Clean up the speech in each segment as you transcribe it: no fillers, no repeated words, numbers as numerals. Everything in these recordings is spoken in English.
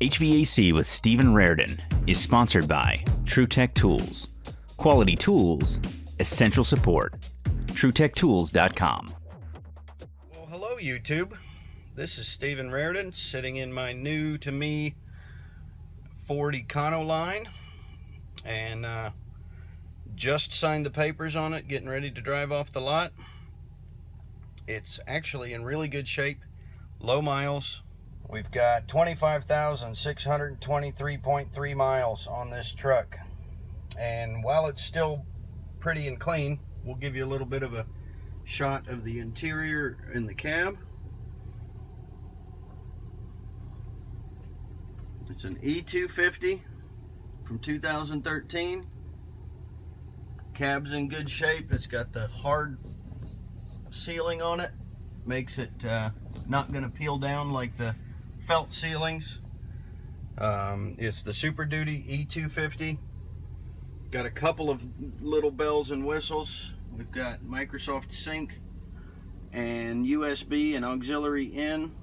HVAC with Stephen Raridan is sponsored by TrueTech Tools. Quality tools, essential support. TrueTechTools.com. Well, hello YouTube. This is Stephen Raridan sitting in my new to me Ford Econoline, and just signed the papers on it, getting ready to drive off the lot. It's actually in really good shape, low miles. We've got 25,623.3 miles on this truck, and while it's still pretty and clean, we'll give you a little bit of a shot of the interior in the cab. It's an E250 from 2013. Cab's in good shape. It's got the hard sealing on it, makes it not going to peel down like the felt ceilings. It's the Super Duty E250. Got a couple of little bells and whistles. We've got Microsoft Sync and USB and auxiliary in.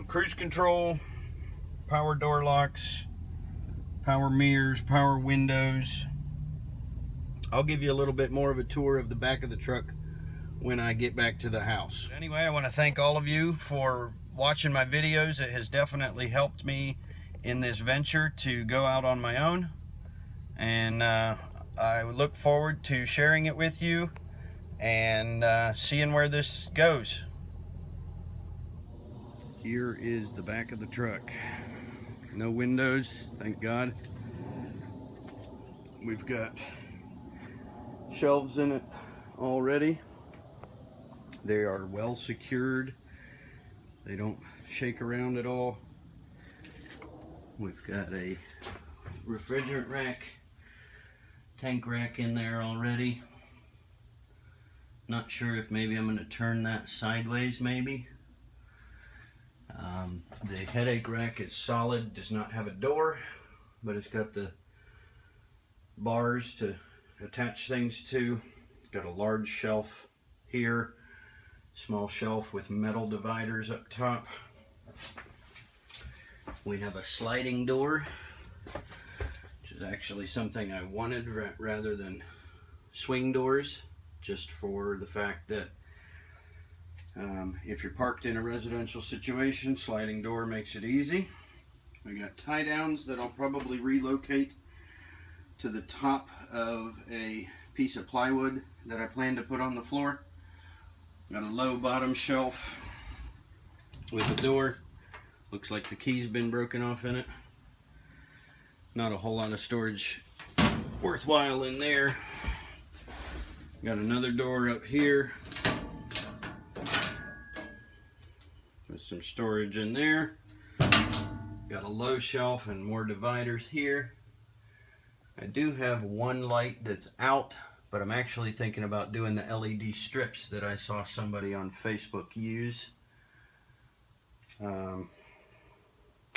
Cruise control, power door locks, power mirrors, power windows. I'll give you a little bit more of a tour of the back of the truck when I get back to the house. Anyway, I want to thank all of you for watching my videos. It has definitely helped me in this venture to go out on my own, and I look forward to sharing it with you and seeing where this goes. Here is the back of the truck. No windows, thank God. We've got shelves in it already. They are well secured. They don't shake around at all. We've got a refrigerant rack, tank rack in there already. Not sure if maybe I'm going to turn that sideways maybe. The headache rack is solid, does not have a door, but it's got the bars to attach things to. It's got a large shelf here, small shelf with metal dividers up top. We have a sliding door, which is actually something I wanted rather than swing doors, just for the fact that if you're parked in a residential situation, sliding door makes it easy. We got tie downs that I'll probably relocate to the top of a piece of plywood that I plan to put on the floor. Got a low bottom shelf with a door. Looks like the key's been broken off in it. Not a whole lot of storage worthwhile in there. Got another door up here with some storage in there. Got a low shelf and more dividers here. I do have one light that's out, but I'm actually thinking about doing the LED strips that I saw somebody on Facebook use.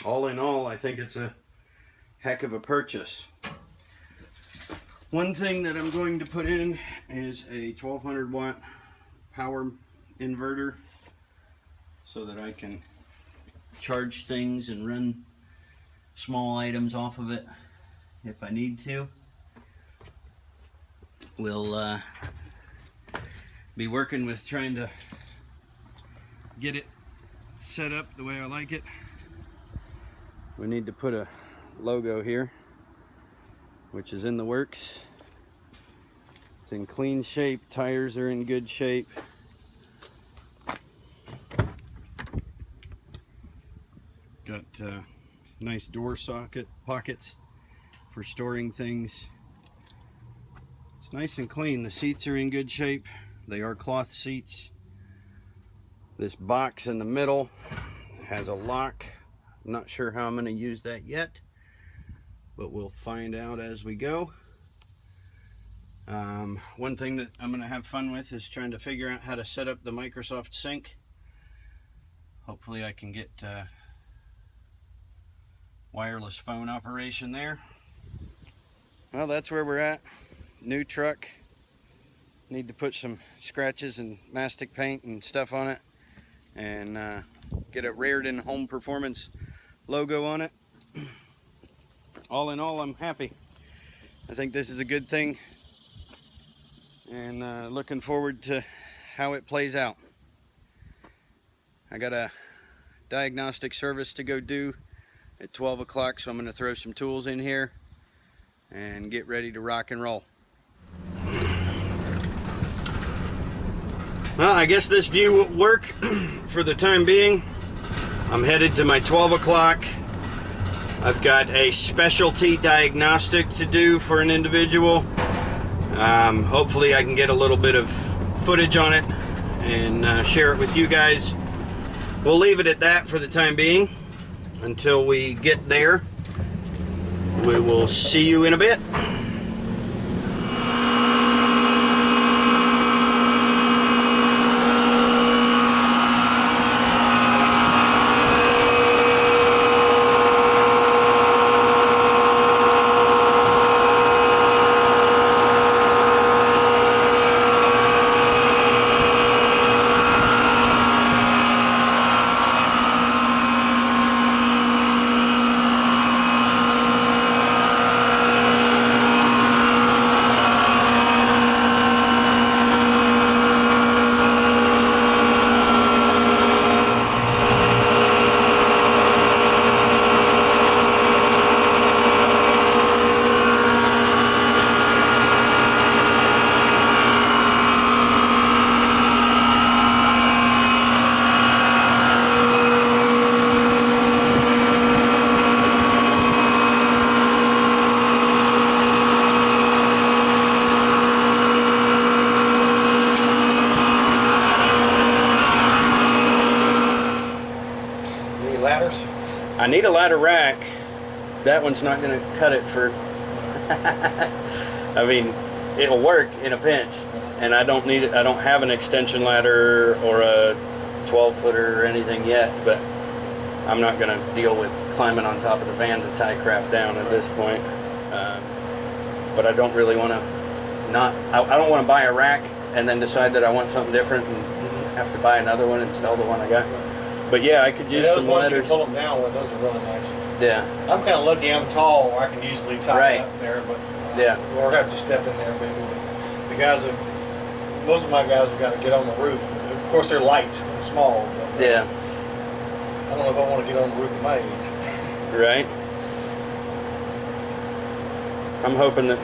All in all, I think it's a heck of a purchase. One thing that I'm going to put in is a 1200 watt power inverter so that I can charge things and run small items off of it if I need to. We'll be working with trying to get it set up the way I like it. We need to put a logo here, which is in the works. It's in clean shape, tires are in good shape. Got nice door socket pockets for storing things. It's nice and clean. The seats are in good shape. They are cloth seats. This box in the middle has a lock. I'm not sure how I'm going to use that yet, but we'll find out as we go. One thing that I'm going to have fun with is trying to figure out how to set up the Microsoft Sync. Hopefully I can get wireless phone operation there. Well, that's where we're at. New truck. Need to put some scratches and mastic paint and stuff on it, and get a Raritan Home Performance logo on it. All in all, I'm happy. I think this is a good thing, and looking forward to how it plays out. I got a diagnostic service to go do at 12 o'clock, so I'm going to throw some tools in here and get ready to rock and roll. Well, I guess this view will work for the time being. I'm headed to my 12 o'clock. I've got a specialty diagnostic to do for an individual. Hopefully I can get a little bit of footage on it and share it with you guys. We'll leave it at that for the time being until we get there. We will see you in a bit. Ladders? I need a ladder rack. That one's not going to cut it for I mean, it'll work in a pinch, and I don't need it. I don't have an extension ladder or a 12-footer or anything yet, but I'm not going to deal with climbing on top of the van to tie crap down at this point. But I don't really want to I don't want to buy a rack and then decide that I want something different and have to buy another one and sell the one I got. But yeah, I could use some ladders. You can pull them down with, those are really nice. Yeah. I'm kind of lucky I'm tall where I can usually tie it up there, but yeah, we'll have to step in there maybe. But the guys most of my guys have got to get on the roof. Of course, they're light and small. But, yeah. I don't know if I want to get on the roof at my age. Right. I'm hoping that,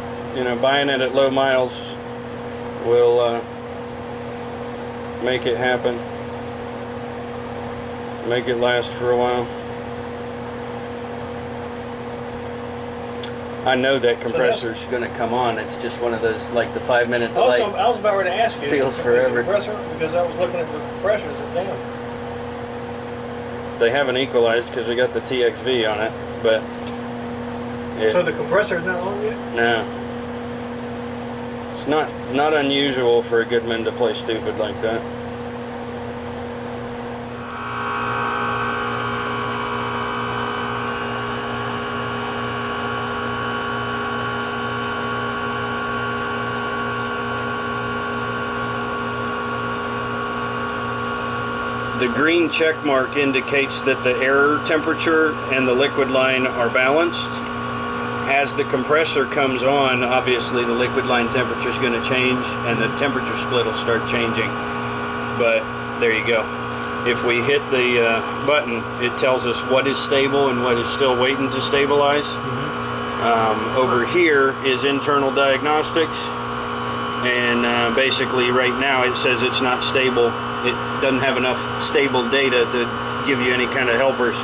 buying it at low miles will make it happen. Make it last for a while. I know that compressor's going to come on. It's just one of those, like the 5-minute delay. I was about ready to ask you. Feels forever. Compressor? Because I was looking at the compressors at them. They haven't equalized because we got the TXV on it, but. So the compressor's not on yet? No. It's not unusual for a Goodman to play stupid like that. The green check mark indicates that the air temperature and the liquid line are balanced. As the compressor comes on, obviously the liquid line temperature is going to change and the temperature split will start changing. But there you go. If we hit the button, it tells us what is stable and what is still waiting to stabilize. Over here is internal diagnostics, and basically right now it says it's not stable. It doesn't have enough stable data to give you any kind of helpers.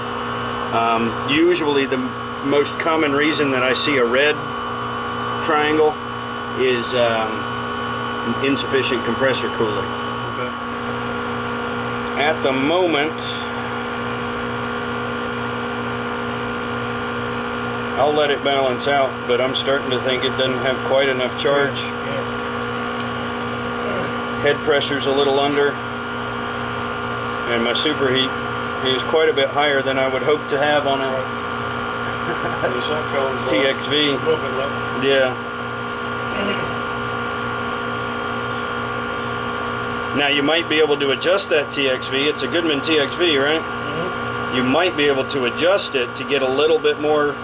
Usually the most common reason that I see a red triangle is insufficient compressor cooling. Okay. At the moment, I'll let it balance out, but I'm starting to think it doesn't have quite enough charge. Head pressure's a little under, and my superheat is quite a bit higher than I would hope to have on a TXV. Yeah. Now you might be able to adjust that TXV. It's a Goodman TXV, right? Mm-hmm. You might be able to adjust it to get a little bit more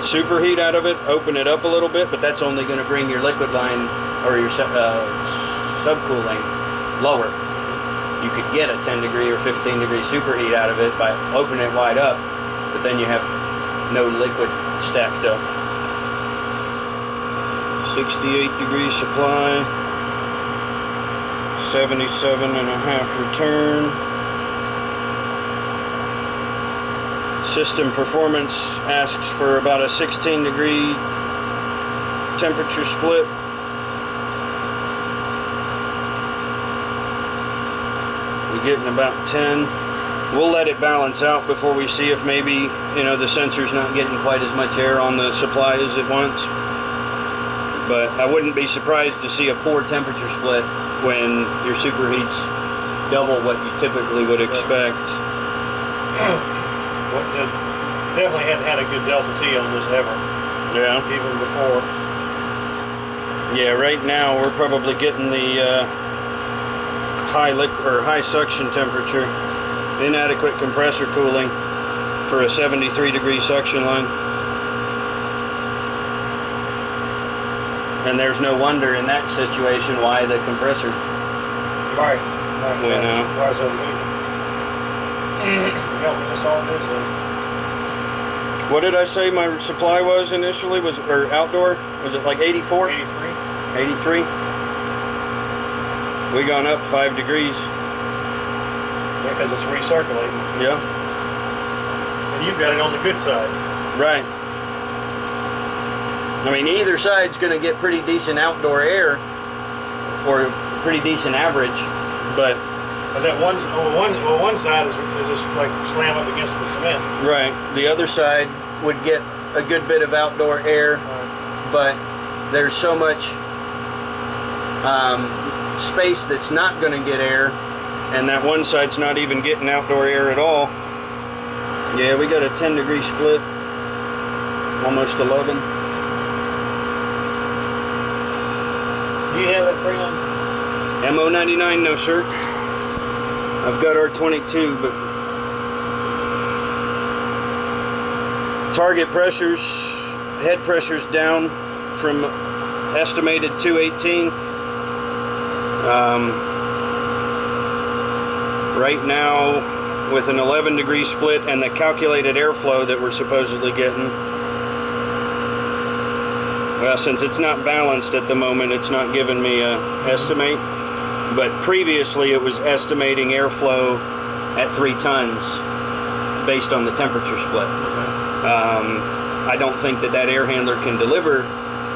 superheat out of it, open it up a little bit, but that's only going to bring your liquid line or your subcooling lower. You could get a 10 degree or 15 degree superheat out of it by opening it wide up, but then you have no liquid stacked up. 68 degree supply, 77.5 return. System performance asks for about a 16 degree temperature split. We're getting about 10. We'll let it balance out before we see if maybe, you know, the sensor's not getting quite as much air on the supply as it wants. But I wouldn't be surprised to see a poor temperature split when your superheat's double what you typically would expect. Definitely hadn't had a good delta T on this ever. Yeah. Even before. Yeah, right now we're probably getting the high suction temperature, inadequate compressor cooling for a 73 degree suction line. And there's no wonder in that situation why the compressor Right. went out. Why is that? What did I say my supply was initially? Or outdoor? Was it like 84? 83. 83? We gone up 5 degrees. Yeah, because it's recirculating. Yeah. And you've got it on the good side. Right. I mean, either side's going to get pretty decent outdoor air, or pretty decent average, but that one side is just like slam up against the cement. right. The other side would get a good bit of outdoor air, but there's so much space that's not going to get air, and that one side's not even getting outdoor air at all. Yeah, we got a 10 degree split, almost 11. Do you have that Freon? MO99, no sir. I've got R22, but target pressures, head pressures down from estimated 218. Right now, with an 11 degree split and the calculated airflow that we're supposedly getting, well, since it's not balanced at the moment, it's not giving me an estimate. But previously it was estimating airflow at 3 tons based on the temperature split. I don't think that air handler can deliver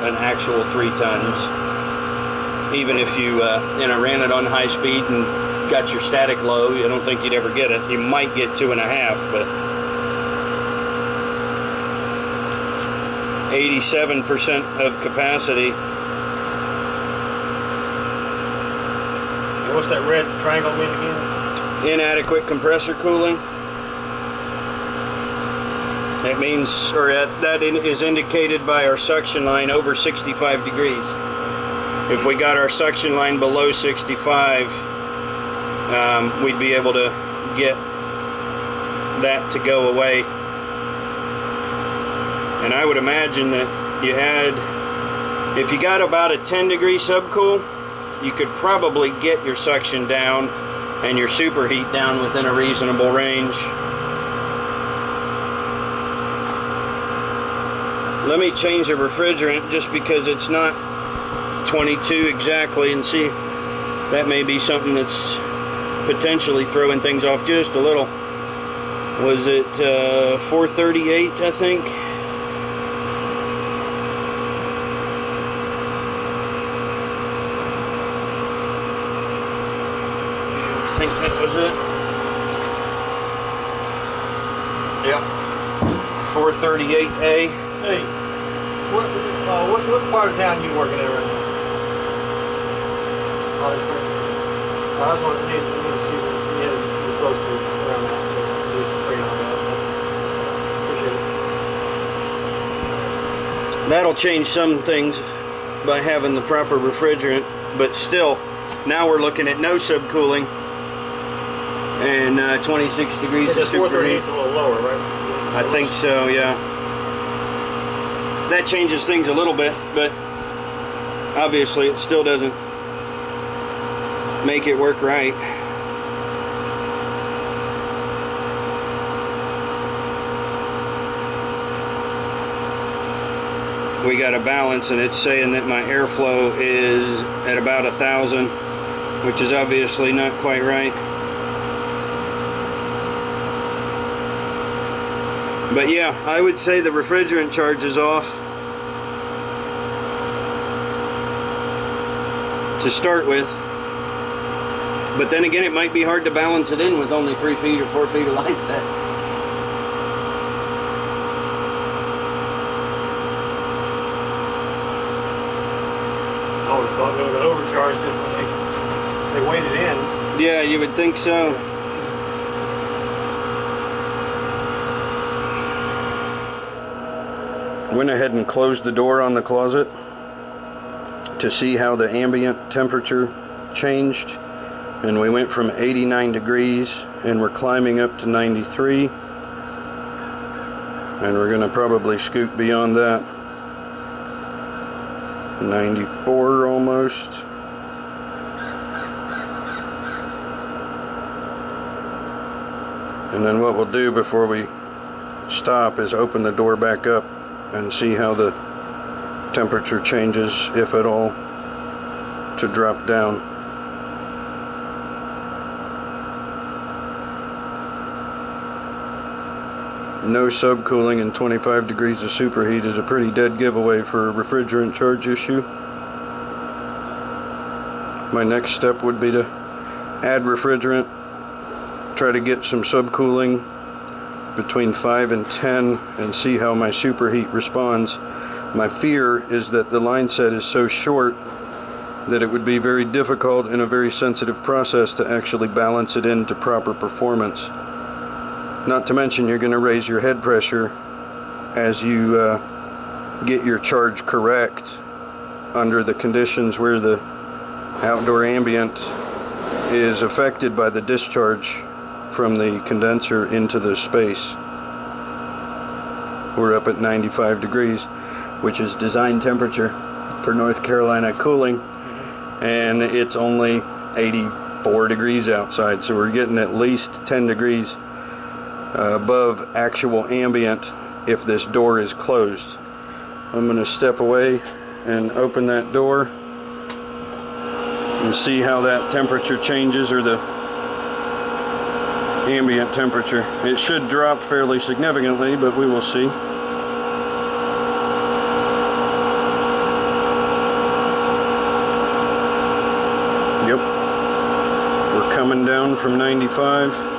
an actual 3 tons. Even if you ran it on high speed and got your static low, I don't think you'd ever get it. You might get 2.5, but 87% of capacity. What's that red triangle mean again? Inadequate compressor cooling. That means, or that is indicated by our suction line over 65 degrees. If we got our suction line below 65, we'd be able to get that to go away. And I would imagine that if you got about a 10 degree subcool, you could probably get your suction down and your superheat down within a reasonable range. Let me change the refrigerant just because it's not 22 exactly, and see, that may be something that's potentially throwing things off just a little. Was it 438, I think? I think that was it. Yep. 438A. Hey, what part of town you working in right now? I just wanted to see if you had close to around that, so do some Freon on that. Appreciate it. That'll change some things by having the proper refrigerant, but still, Now we're looking at no subcooling and 26 degrees of The 438 superheat. is a little lower, right? I think so, yeah. That changes things a little bit, but obviously it still doesn't make it work right. We got a balance, and it's saying that my airflow is at about 1,000, which is obviously not quite right. But yeah, I would say the refrigerant charge is off to start with. But then again, it might be hard to balance it in with only 3 feet or 4 feet of line set. I would have thought they would have overcharged it when they weighted in. Yeah, you would think so. Went ahead and closed the door on the closet to see how the ambient temperature changed, and we went from 89 degrees and we're climbing up to 93, and we're gonna probably scoot beyond that. 94 almost. And then what we'll do before we stop is open the door back up and see how the temperature changes, if at all, to drop down. No subcooling and 25 degrees of superheat is a pretty dead giveaway for a refrigerant charge issue. My next step would be to add refrigerant, try to get some subcooling between 5 and 10 and see how my superheat responds. My fear is that the line set is so short that it would be very difficult and a very sensitive process to actually balance it into proper performance. Not to mention, you're going to raise your head pressure as you get your charge correct under the conditions where the outdoor ambient is affected by the discharge from the condenser into the space. We're up at 95 degrees, which is design temperature for North Carolina cooling, and it's only 84 degrees outside, so we're getting at least 10 degrees above actual ambient if this door is closed. I'm going to step away and open that door and see how that temperature changes, or the ambient temperature. It should drop fairly significantly, but we will see. Yep, we're coming down from 95.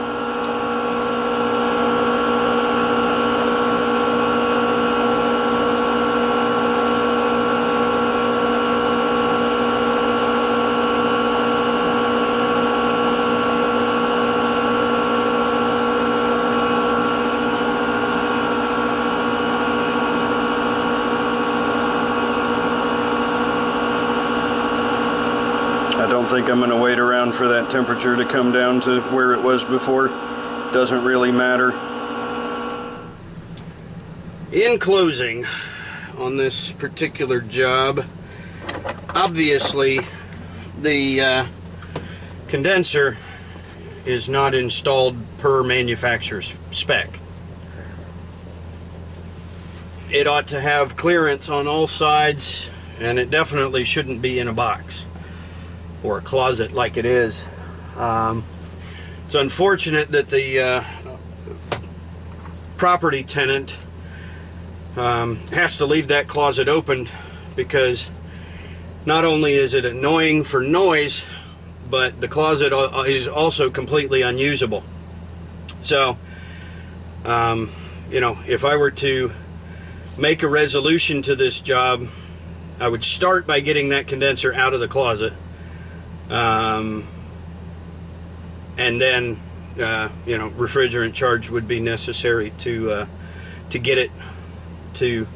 I don't think I'm going to wait around for that temperature to come down to where it was before. Doesn't really matter. In closing, on this particular job, obviously the condenser is not installed per manufacturer's spec. It ought to have clearance on all sides, and it definitely shouldn't be in a box or a closet like it is. It's unfortunate that the property tenant has to leave that closet open, because not only is it annoying for noise, but the closet is also completely unusable. So, you know, if I were to make a resolution to this job, I would start by getting that condenser out of the closet. And then, you know, refrigerant charge would be necessary to get it to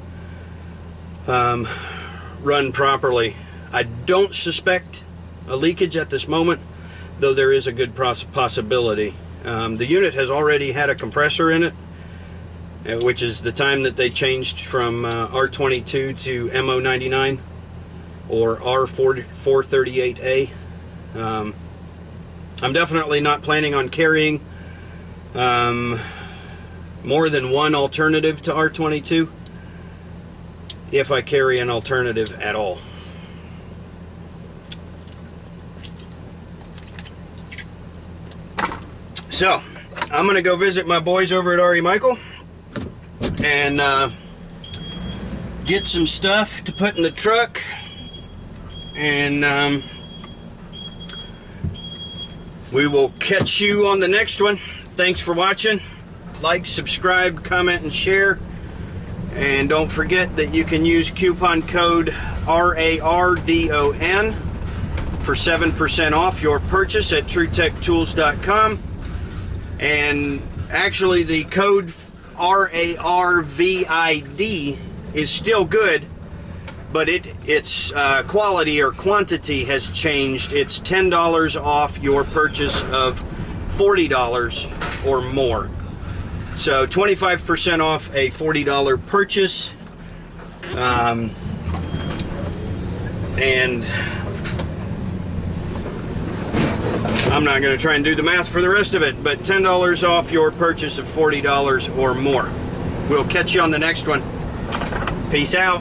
run properly. I don't suspect a leakage at this moment, though there is a good possibility. The unit has already had a compressor in it, which is the time that they changed from R22 to MO99 or R438A. I'm definitely not planning on carrying more than one alternative to R22, if I carry an alternative at all. So, I'm going to go visit my boys over at R.E. Michael and get some stuff to put in the truck, and we will catch you on the next one. Thanks for watching. Like, subscribe, comment, and share. And don't forget that you can use coupon code RARDON for 7% off your purchase at TrueTechTools.com. And actually, the code RARVID is still good, but its quality or quantity has changed. It's $10 off your purchase of $40 or more. So 25% off a $40 purchase. And I'm not going to try and do the math for the rest of it, but $10 off your purchase of $40 or more. We'll catch you on the next one. Peace out.